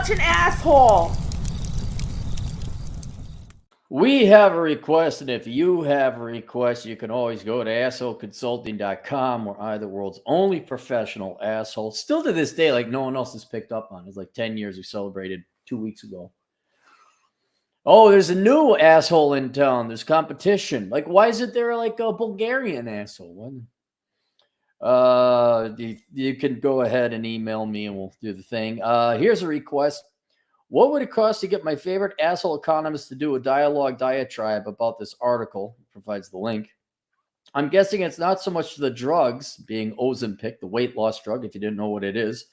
such an asshole. We have a request, and if you have a request, you can always go to assholeconsulting.com. We're I, the world's only professional asshole. Still to this day, like no one else has picked up on. It's like 10 years we celebrated 2 weeks ago. Oh, there's a new asshole in town. There's competition. Like, why isn't there like a Bulgarian asshole? You can go ahead and email me and we'll do the thing. Here's a request. What would it cost to get my favorite asshole economist to do a dialogue diatribe about this article? It provides the link. I'm guessing it's not so much the drugs, being Ozempic, the weight loss drug, if you didn't know what it is,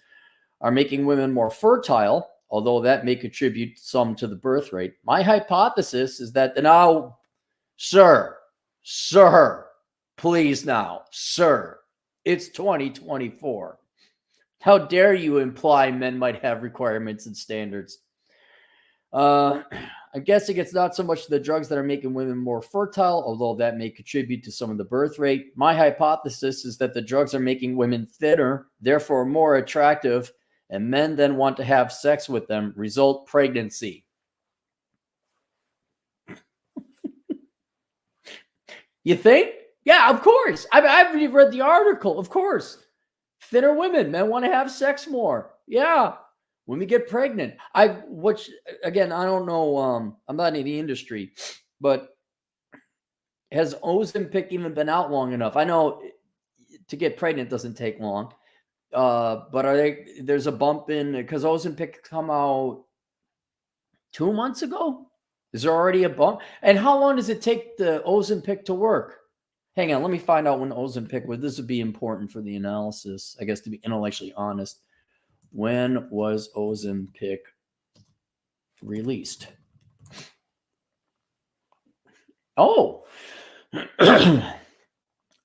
are making women more fertile, although that may contribute some to the birth rate. My hypothesis is that now, sir, please now, sir, it's 2024. How dare you imply men might have requirements and standards? I'm guessing it's not so much the drugs that are making women more fertile, although that may contribute to some of the birth rate. My hypothesis is that the drugs are making women thinner, therefore more attractive, and men then want to have sex with them. Result, pregnancy. You think? Yeah, of course. I've read the article. Of course. Thinner women, men want to have sex more. Yeah. When we get pregnant, which again, I don't know. I'm not in the industry, but has Ozempic even been out long enough? I know to get pregnant doesn't take long. But there's a bump in because Ozempic come out 2 months ago. Is there already a bump? And how long does it take the Ozempic to work? Hang on, let me find out when Ozempic was. This would be important for the analysis, I guess, to be intellectually honest. When was Ozempic released? Oh,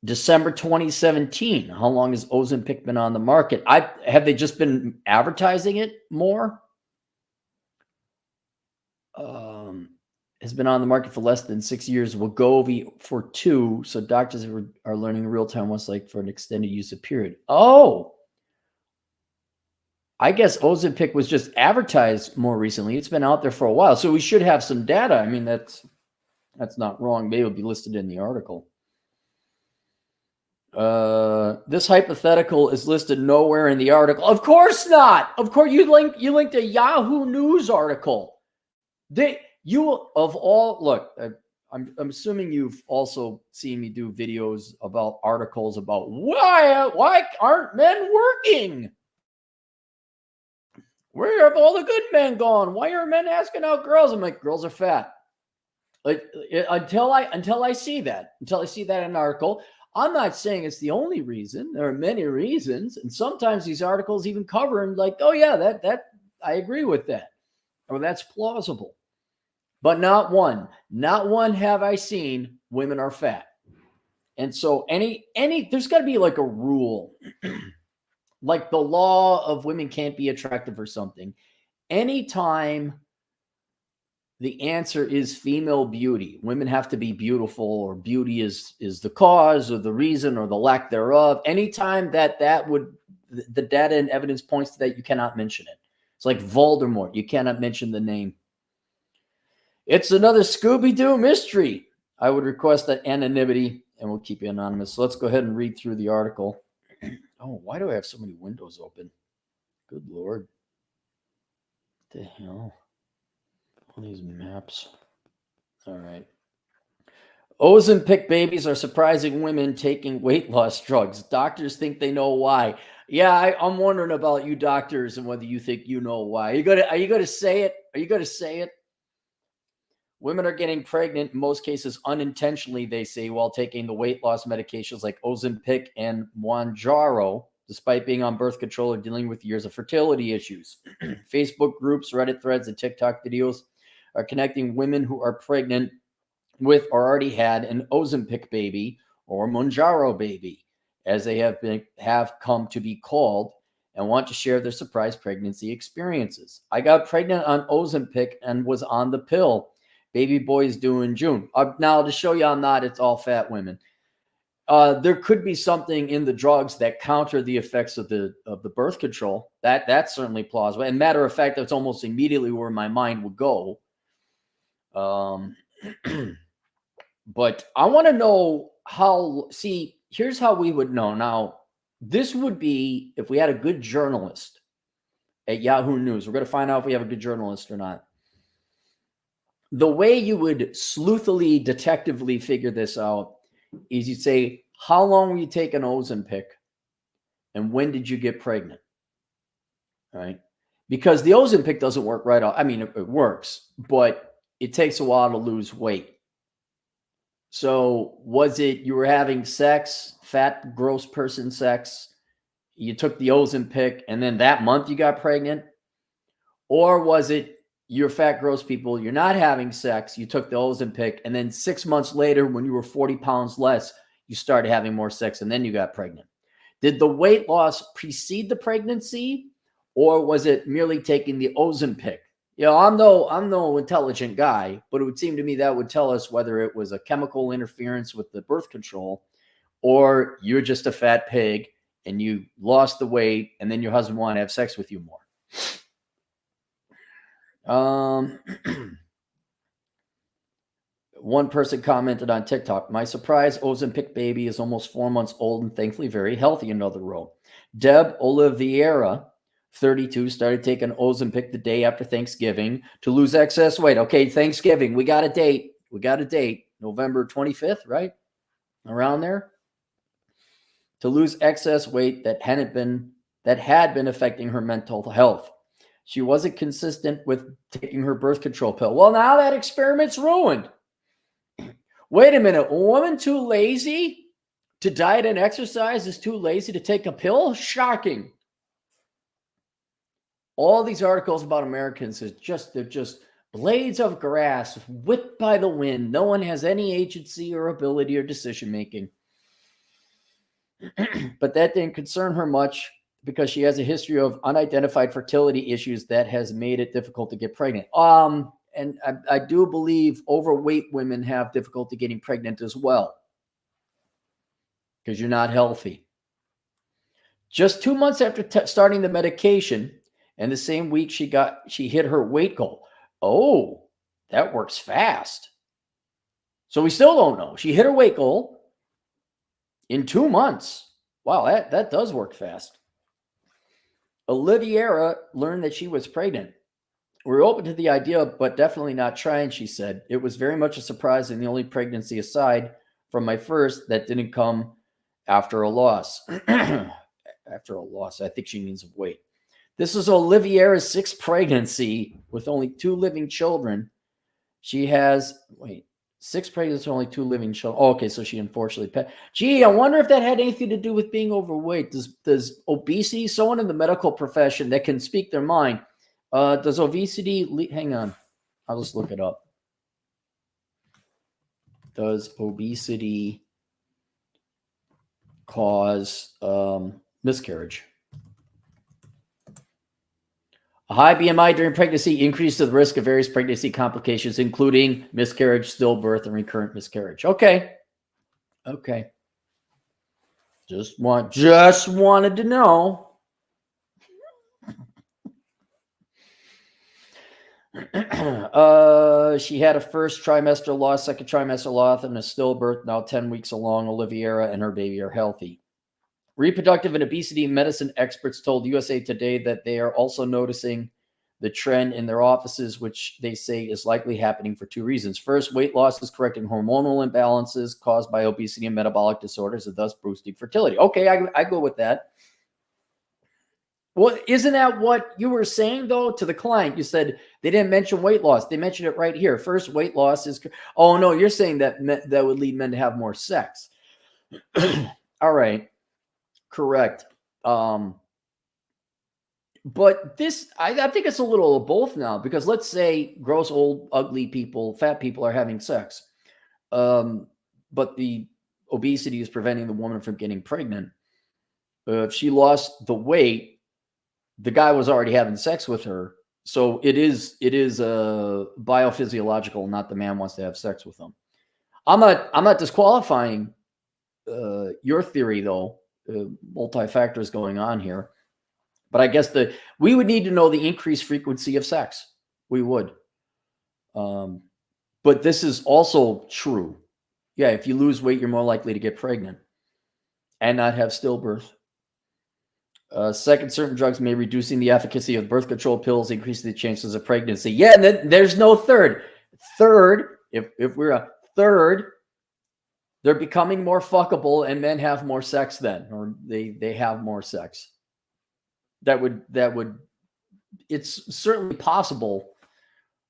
December 2017. How long has Ozempic been on the market? Have they just been advertising it more? Has been on the market for less than 6 years. Wegovy for 2. So doctors are learning in real time what's like for an extended use of period. Oh, I guess Ozempic was just advertised more recently. It's been out there for a while, so we should have some data. I mean, that's not wrong. Maybe it'll be listed in the article. This hypothetical is listed nowhere in the article. Of course not. Of course, you linked a Yahoo News article. I'm assuming you've also seen me do videos about articles about why aren't men working? Where have all the good men gone? Why are men asking out girls? I'm like, girls are fat. Until I see that in an article. I'm not saying it's the only reason. There are many reasons, and sometimes these articles even cover and like, oh yeah, that I agree with that, or that's plausible. But not one have I seen women are fat. And so there's got to be like a rule, like the law of women can't be attractive or something. Anytime the answer is female beauty, women have to be beautiful, or beauty is the cause or the reason or the lack thereof. Anytime that would, the data and evidence points to that, you cannot mention it. It's like Voldemort. You cannot mention the name. It's another Scooby-Doo mystery. I would request that anonymity, and we'll keep you anonymous. So let's go ahead and read through the article. Oh, why do I have so many windows open? Good Lord. What the hell? All these maps. All right. Ozempic babies are surprising women taking weight loss drugs. Doctors think they know why. Yeah, I'm wondering about you doctors and whether you think you know why. Are you going to say it? Are you going to say it? Women are getting pregnant in most cases unintentionally, they say, while taking the weight loss medications like Ozempic and Mounjaro, despite being on birth control or dealing with years of fertility issues. Facebook groups, Reddit threads, and TikTok videos are connecting women who are pregnant with or already had an Ozempic baby or Mounjaro baby, as they have come to be called, and want to share their surprise pregnancy experiences. I got pregnant on Ozempic and was on the pill. Baby boy is due in June. Now, to show you I'm not, it's all fat women. There could be something in the drugs that counter the effects of the birth control. That's certainly plausible. And matter of fact, that's almost immediately where my mind would go. But I want to know how. See, here's how we would know. Now, this would be if we had a good journalist at Yahoo News. We're going to find out if we have a good journalist or not. The way you would sleuthily, detectively figure this out is you'd say, how long will you take an Ozempic and when did you get pregnant? All right. Because the Ozempic doesn't work right off. I mean, it works, but it takes a while to lose weight. So was it you were having sex, fat, gross person sex, you took the Ozempic and then that month you got pregnant? Or was it you're fat, gross people, you're not having sex, you took the Ozempic, and then 6 months later when you were 40 pounds less, you started having more sex and then you got pregnant? Did the weight loss precede the pregnancy, or was it merely taking the Ozempic? You know, I'm no intelligent guy, but it would seem to me that would tell us whether it was a chemical interference with the birth control, or you're just a fat pig and you lost the weight and then your husband wanted to have sex with you more. One person commented on TikTok, my surprise Ozempic baby is almost 4 months old and thankfully very healthy. Another row. Deb Oliveira, 32, started taking Ozempic the day after Thanksgiving to lose excess weight. Okay, Thanksgiving, we got a date. November 25th, right? Around there. To lose excess weight that had been affecting her mental health. She wasn't consistent with taking her birth control pill. Well, now that experiment's ruined. Wait a minute. A woman too lazy to diet and exercise is too lazy to take a pill? Shocking. All these articles about Americans they're just blades of grass whipped by the wind. No one has any agency or ability or decision making. But that didn't concern her much because she has a history of unidentified fertility issues that has made it difficult to get pregnant. And I do believe overweight women have difficulty getting pregnant as well because you're not healthy. Just 2 months after starting the medication, and the same week she hit her weight goal. Oh, that works fast. So we still don't know. She hit her weight goal in 2 months. Wow, that does work fast. Oliviera learned that she was pregnant. We're open to the idea, but definitely not trying, she said. It was very much a surprise and the only pregnancy aside from my first that didn't come after a loss. After a loss, I think she means of weight. This is Oliviera's 6th pregnancy with only 2 living children. She has, 6 pregnancies, only 2 living children. Oh, okay, so she unfortunately passed. Gee, I wonder if that had anything to do with being overweight. Does obesity, someone in the medical profession that can speak their mind, does obesity, hang on, I'll just look it up. Does obesity cause miscarriage? A high BMI during pregnancy increases the risk of various pregnancy complications, including miscarriage, stillbirth, and recurrent miscarriage. Okay. Just wanted to know. She had a first trimester loss, second trimester loss, and a stillbirth. Now 10 weeks along. Oliviera and her baby are healthy. Reproductive and obesity medicine experts told USA Today that they are also noticing the trend in their offices, which they say is likely happening for 2 reasons. First, weight loss is correcting hormonal imbalances caused by obesity and metabolic disorders, and thus boosting fertility. Okay, I go with that. Well, isn't that what you were saying, though, to the client? You said they didn't mention weight loss. They mentioned it right here. First, weight loss is... Oh, no, you're saying that would lead men to have more sex. All right. Correct. But this, I think it's a little of both now, because let's say gross, old, ugly people, fat people are having sex. But the obesity is preventing the woman from getting pregnant. If she lost the weight, the guy was already having sex with her. So it is biophysiological, not the man wants to have sex with them. I'm not disqualifying your theory, though. Multi-factors going on here. But I guess we would need to know the increased frequency of sex. We would. But this is also true. Yeah, if you lose weight, you're more likely to get pregnant and not have stillbirth. Second, certain drugs may reducing the efficacy of birth control pills, increasing the chances of pregnancy. Yeah, and then there's no third. Third, if we're a third, they're becoming more fuckable and men have more sex then, or they have more sex. That would it's certainly possible,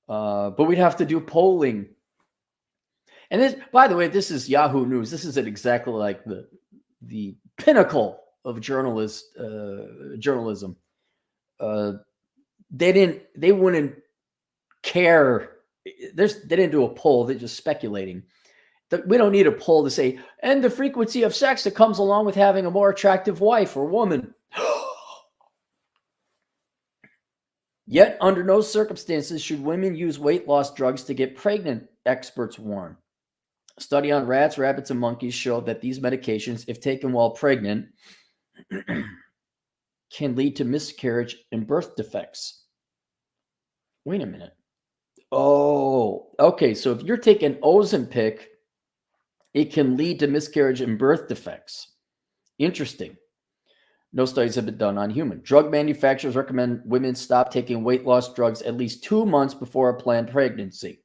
but we'd have to do polling. And this, by the way, this is Yahoo News. This isn't exactly like the pinnacle of journalism. They wouldn't care. They didn't do a poll. They're just speculating. We don't need a poll to say, and the frequency of sex that comes along with having a more attractive wife or woman. Yet, under no circumstances should women use weight loss drugs to get pregnant, experts warn. A study on rats, rabbits, and monkeys showed that these medications, if taken while pregnant, can lead to miscarriage and birth defects. Wait a minute. Oh, okay. So if you're taking Ozempic, it can lead to miscarriage and birth defects. Interesting. No studies have been done on human. Drug manufacturers recommend women stop taking weight loss drugs at least 2 months before a planned pregnancy.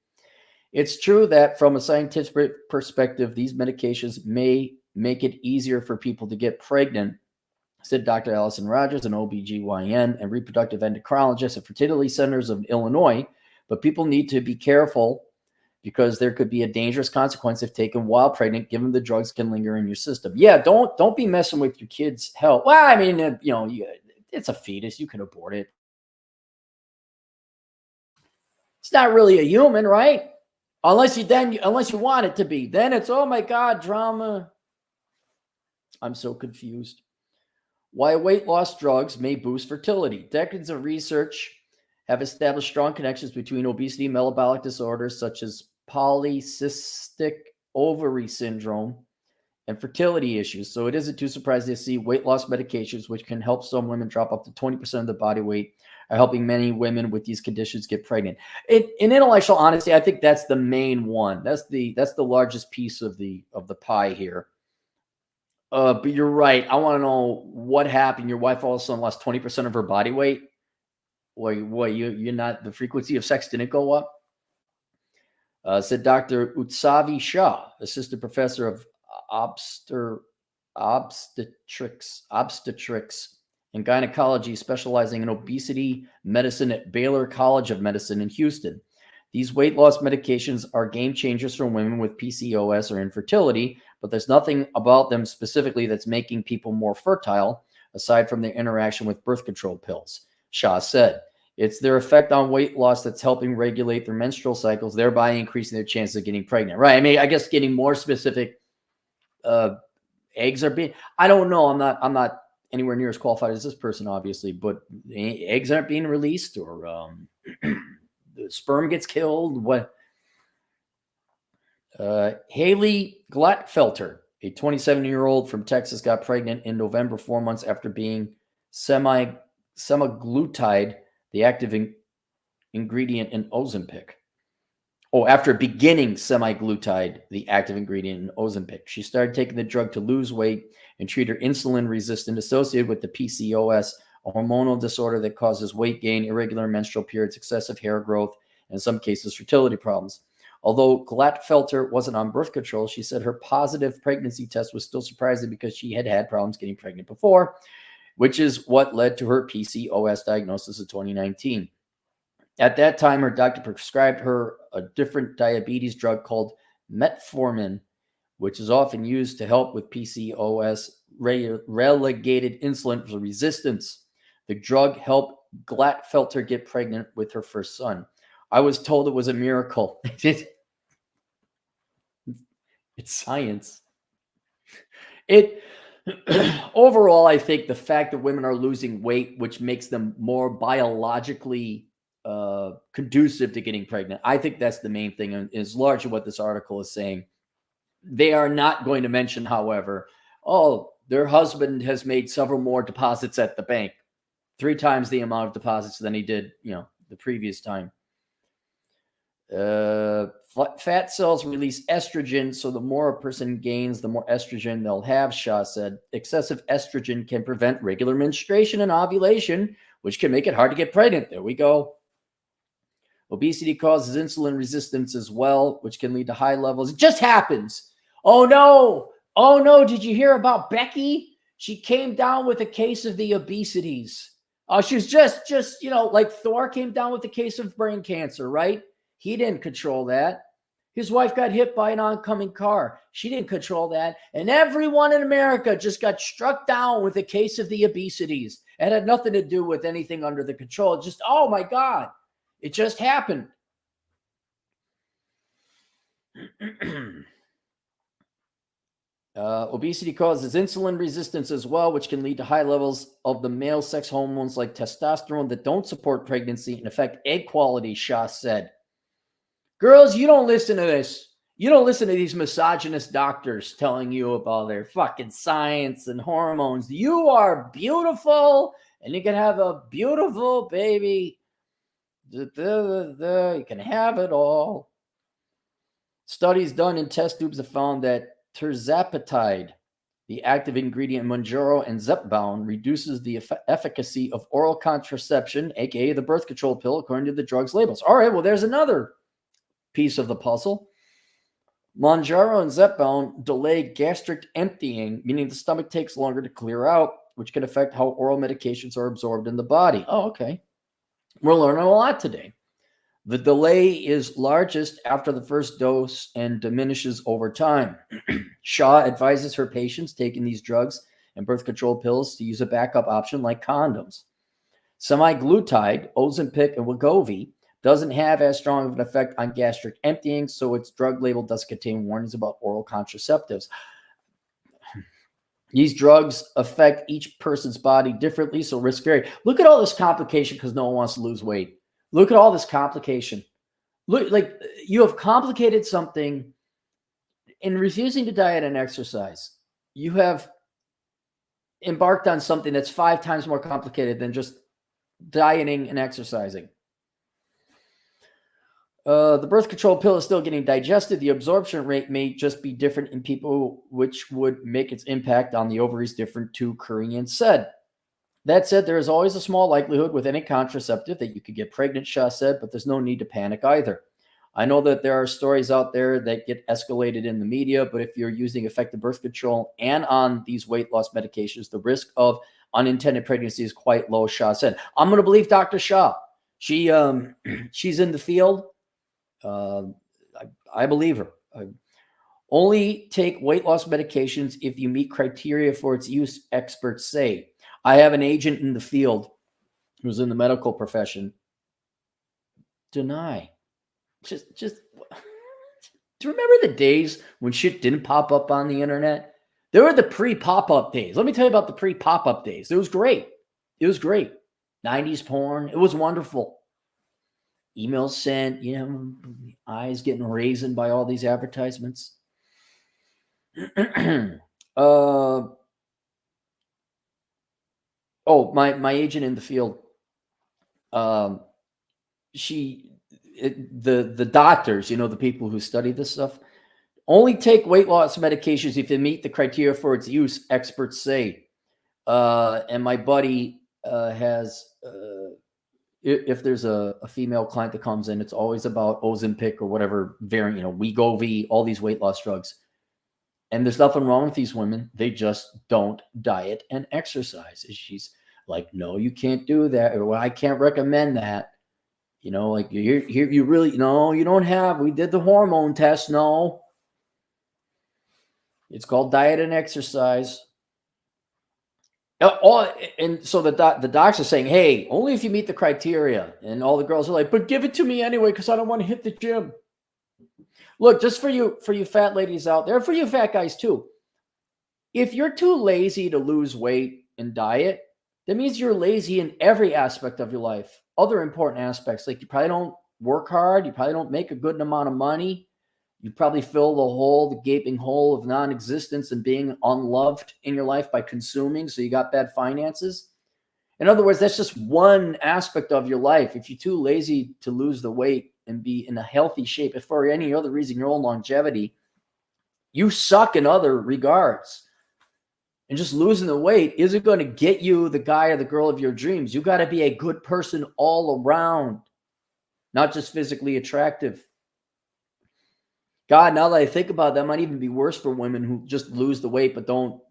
It's true that from a scientific perspective, these medications may make it easier for people to get pregnant, said Dr. Allison Rogers, an OBGYN and reproductive endocrinologist at fertility centers of Illinois. But people need to be careful because there could be a dangerous consequence if taken while pregnant, given the drugs can linger in your system. Yeah, don't be messing with your kid's health. Well, I mean, it's a fetus. You can abort it. It's not really a human, right? Unless you want it to be. Then it's, oh my God, drama. I'm so confused. Why weight loss drugs may boost fertility. Decades of research have established strong connections between obesity and metabolic disorders such as polycystic ovary syndrome and fertility issues. So it isn't too surprising to see weight loss medications, which can help some women drop up to 20% of their body weight, are helping many women with these conditions get pregnant. In intellectual honesty, I think that's the main one. That's the largest piece of the pie here. But you're right. I want to know what happened. Your wife all of a sudden lost 20% of her body weight. You're not, the frequency of sex didn't go up? Said Dr. Utsavi Shah, assistant professor of obstetrics and gynecology, specializing in obesity medicine at Baylor College of Medicine in Houston. These weight loss medications are game changers for women with PCOS or infertility, but there's nothing about them specifically that's making people more fertile, aside from their interaction with birth control pills, Shah said. It's their effect on weight loss that's helping regulate their menstrual cycles, thereby increasing their chances of getting pregnant. Right. I mean, I guess getting more specific, eggs are being, I don't know. I'm not anywhere near as qualified as this person, obviously, but eggs aren't being released, or the sperm gets killed. What? Haley Glatfelter, a 27-year-old from Texas, got pregnant in November, 4 months after being semaglutide, the active ingredient in Ozempic. After beginning semaglutide, the active ingredient in Ozempic. She started taking the drug to lose weight and treat her insulin resistance associated with the PCOS, a hormonal disorder that causes weight gain, irregular menstrual periods, excessive hair growth, and in some cases, fertility problems. Although Glatfelter wasn't on birth control, she said her positive pregnancy test was still surprising because she had had problems getting pregnant before, which is what led to her PCOS diagnosis in 2019. At that time, her doctor prescribed her a different diabetes drug called metformin, which is often used to help with PCOS relegated insulin resistance. The drug helped Glatfelter get pregnant with her first son. I was told it was a miracle. It's science. Overall, I think the fact that women are losing weight, which makes them more biologically conducive to getting pregnant, I think that's the main thing, and is largely what this article is saying. They are not going to mention, however, oh, their husband has made several more deposits at the bank, 3 times the amount of deposits than he did, the previous time. Fat cells release estrogen, so the more a person gains, the more estrogen they'll have, Shah said. Excessive estrogen can prevent regular menstruation and ovulation, which can make it hard to get pregnant. There we go. Obesity causes insulin resistance as well, which can lead to high levels. It just happens. Oh no. Oh no. Did you hear about Becky? She came down with a case of the obesities. She was just, like Thor came down with a case of brain cancer, right? He didn't control that. His wife got hit by an oncoming car. She didn't control that. And everyone in America just got struck down with a case of the obesities. It had nothing to do with anything under the control. It just, oh my God, it just happened. Obesity causes insulin resistance as well, which can lead to high levels of the male sex hormones like testosterone that don't support pregnancy and affect egg quality, Shah said. Girls, you don't listen to this. You don't listen to these misogynist doctors telling you about their fucking science and hormones. You are beautiful and you can have a beautiful baby. You can have it all. Studies done in test tubes have found that tirzepatide, the active ingredient in Mounjaro and Zepbound, reduces the efficacy of oral contraception, aka the birth control pill, according to the drug's labels. All right, well, there's another piece of the puzzle. Mounjaro and Zepbound delay gastric emptying, meaning the stomach takes longer to clear out, which can affect how oral medications are absorbed in the body. Oh, okay. We're learning a lot today. The delay is largest after the first dose and diminishes over time. Shah advises her patients taking these drugs and birth control pills to use a backup option like condoms. Semaglutide, Ozempic, and Wegovy doesn't have as strong of an effect on gastric emptying, so its drug label does contain warnings about oral contraceptives. These drugs affect each person's body differently, so risk vary. Look at all this complication because no one wants to lose weight. Look at all this complication. Look, like you have complicated something in refusing to diet and exercise. You have embarked on something that's 5 times more complicated than just dieting and exercising. The birth control pill is still getting digested. The absorption rate may just be different in people, which would make its impact on the ovaries different too, Kurian said. That said, there is always a small likelihood with any contraceptive that you could get pregnant, Shah said, but there's no need to panic either. I know that there are stories out there that get escalated in the media, but if you're using effective birth control and on these weight loss medications, the risk of unintended pregnancy is quite low, Shah said. I'm going to believe Dr. Shah. She's in the field. I believe her. Only take weight loss medications if you meet criteria for its use, experts say. I have an agent in the field who's in the medical profession. Deny. Just do you remember the days when shit didn't pop up on the internet? There were the pre-pop-up days. Let me tell you about the pre-pop-up days. It was great. 90s porn. It was wonderful. Emails sent, eyes getting raisined by all these advertisements. My agent in the field, the doctors, the people who study this stuff, only take weight loss medications if they meet the criteria for its use, experts say. And my buddy has... if there's a female client that comes in, it's always about Ozempic or whatever variant, Wegovy, all these weight loss drugs. And there's nothing wrong with these women. They just don't diet and exercise. And she's like, no, you can't do that. Or, well, I can't recommend that. Like you really, no, you don't have, we did the hormone test. No, it's called diet and exercise. And so the docs are saying, hey, only if you meet the criteria. And all the girls are like, but give it to me anyway because I don't want to hit the gym. Look, just for you fat ladies out there, for you fat guys too, if you're too lazy to lose weight and diet, that means you're lazy in every aspect of your life. Other important aspects, like you probably don't work hard, you probably don't make a good amount of money, You probably fill the gaping hole of non-existence and being unloved in your life by consuming. So you got bad finances. In other words, that's just one aspect of your life. If you're too lazy to lose the weight and be in a healthy shape, if for any other reason your own longevity, you suck in other regards. And just losing the weight isn't going to get you the guy or the girl of your dreams. You got to be a good person all around, not just physically attractive. God, now that I think about it, that might even be worse for women who just lose the weight but don't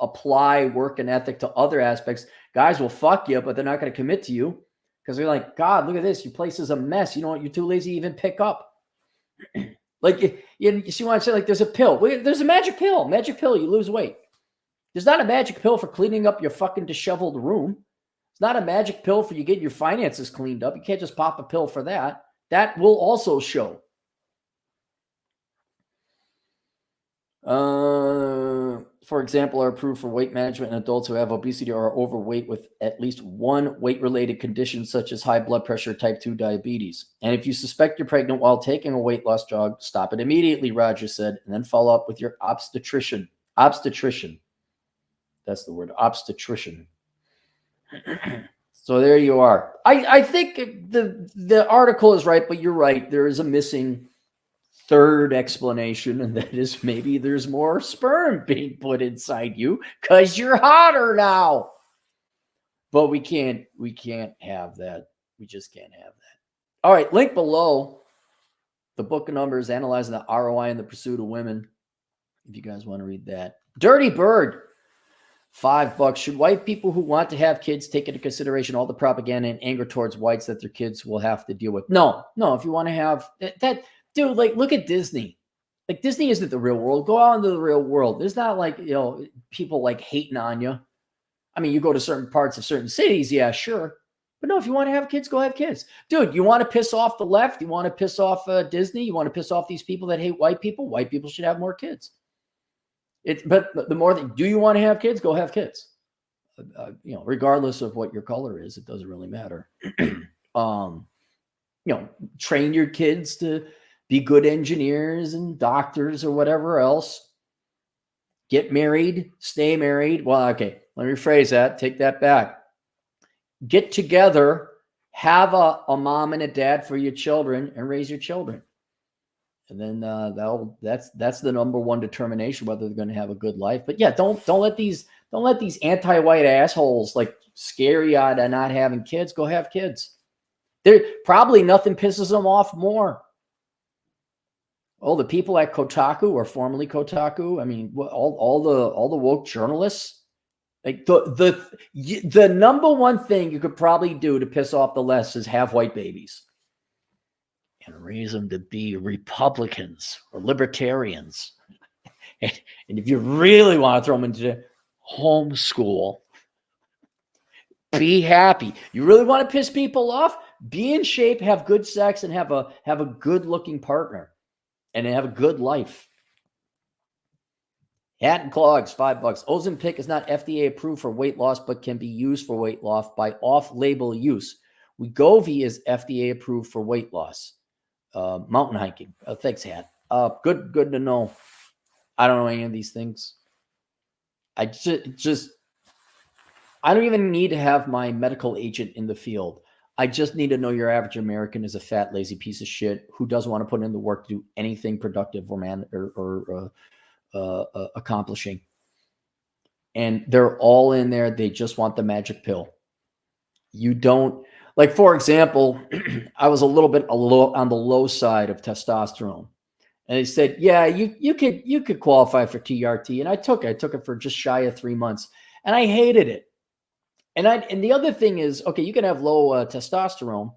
apply work and ethic to other aspects. Guys will fuck you, but they're not going to commit to you because they're like, God, look at this. Your place is a mess. You know what? You're too lazy to even pick up. Like, you see what I'm saying? Like, there's a pill. There's a magic pill. Magic pill, you lose weight. There's not a magic pill for cleaning up your fucking disheveled room. It's not a magic pill for you getting your finances cleaned up. You can't just pop a pill for that. That will also show. For example, are approved for weight management in adults who have obesity or are overweight with at least one weight-related condition, such as high blood pressure, type 2 diabetes. And if you suspect you're pregnant while taking a weight loss drug, stop it immediately, Roger said, and then follow up with your obstetrician. Obstetrician. That's the word, obstetrician. So there you are. I think the article is right, but you're right. There is a missing third explanation, and that is maybe there's more sperm being put inside you because you're hotter now. But we can't have that. We just can't have that. All right, link below. The book of numbers analyzing the ROI in the pursuit of women. If you guys want to read that. Dirty Bird, $5. Should white people who want to have kids take into consideration all the propaganda and anger towards whites that their kids will have to deal with? No. If you want to have that dude, like, look at Disney. Like, Disney isn't the real world. Go out into the real world. There's not like, people like hating on you. I mean, you go to certain parts of certain cities, yeah, sure. But no, if you want to have kids, go have kids. Dude, you want to piss off the left? You want to piss off Disney? You want to piss off these people that hate white people? White people should have more kids. But the more do you want to have kids? Go have kids. Regardless of what your color is, it doesn't really matter. Train your kids to be good engineers and doctors or whatever else. Get married, stay married. Well, okay, let me rephrase that. Take that back. Get together, have a mom and a dad for your children, and raise your children. And then that's the number one determination whether they're going to have a good life. But yeah, don't let these anti-white assholes like scare you out of not having kids. Go have kids. There probably nothing pisses them off more. Oh, the people at Kotaku or formerly Kotaku. I mean, all the woke journalists. Like the number one thing you could probably do to piss off the left is have white babies and raise them to be Republicans or libertarians. And if you really want to throw them into homeschool, be happy. You really want to piss people off? Be in shape, have good sex, and have a good looking partner. And have a good life. Hat and clogs, $5. Ozempic is not FDA approved for weight loss, but can be used for weight loss by off-label use. Wegovy is FDA approved for weight loss. Mountain hiking. Thanks, Hat. Good to know. I don't know any of these things. I don't even need to have my medical agent in the field. I just need to know your average American is a fat, lazy piece of shit who doesn't want to put in the work to do anything productive or accomplishing. And they're all in there. They just want the magic pill. You don't, like, for example, I was a little bit on the low side of testosterone. And they said, yeah, you could qualify for TRT. And I took it for just shy of 3 months. And I hated it. And the other thing is, okay, you can have low testosterone,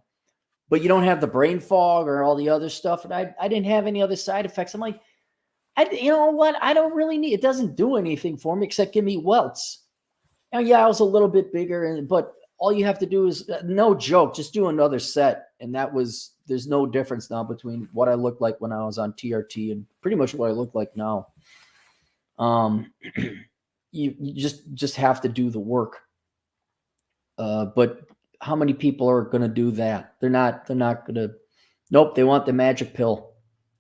but you don't have the brain fog or all the other stuff. And I didn't have any other side effects. I'm like, you know what? I don't really need, it doesn't do anything for me except give me welts. And yeah, I was a little bit bigger, but all you have to do is, no joke, just do another set. And there's no difference now between what I looked like when I was on TRT and pretty much what I look like now. You just have to do the work. But how many people are going to do that? They're not going to. Nope. They want the magic pill.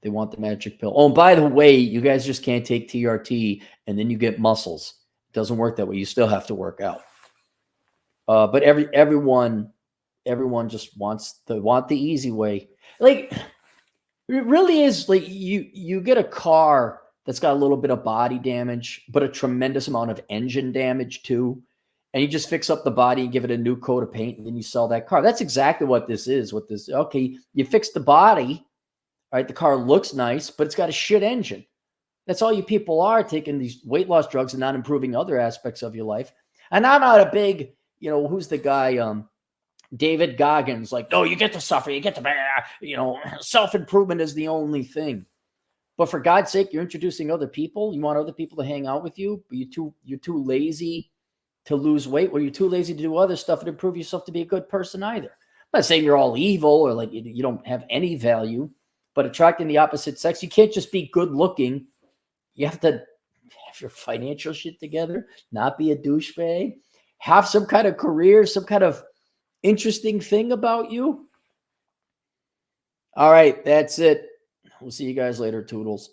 They want the magic pill. Oh, and by the way, you guys just can't take TRT and then you get muscles. It doesn't work that way. You still have to work out. But everyone just wants the easy way. Like, it really is like you get a car that's got a little bit of body damage, but a tremendous amount of engine damage too. And you just fix up the body and give it a new coat of paint, and then you sell that car. That's exactly what this is. Okay, you fix the body, right? The car looks nice, but it's got a shit engine. That's all you people are, taking these weight loss drugs and not improving other aspects of your life. And I'm not a big, who's the guy? David Goggins, like, no, you get to suffer, you get to, self-improvement is the only thing. But for God's sake, you're introducing other people. You want other people to hang out with you, but you're too lazy to lose weight, or you're too lazy to do other stuff and improve yourself to be a good person either. I'm not saying you're all evil or like you don't have any value, but attracting the opposite sex, you can't just be good looking. You have to have your financial shit together, not be a douchebag, have some kind of career, some kind of interesting thing about you. All right, that's it. We'll see you guys later. Toodles.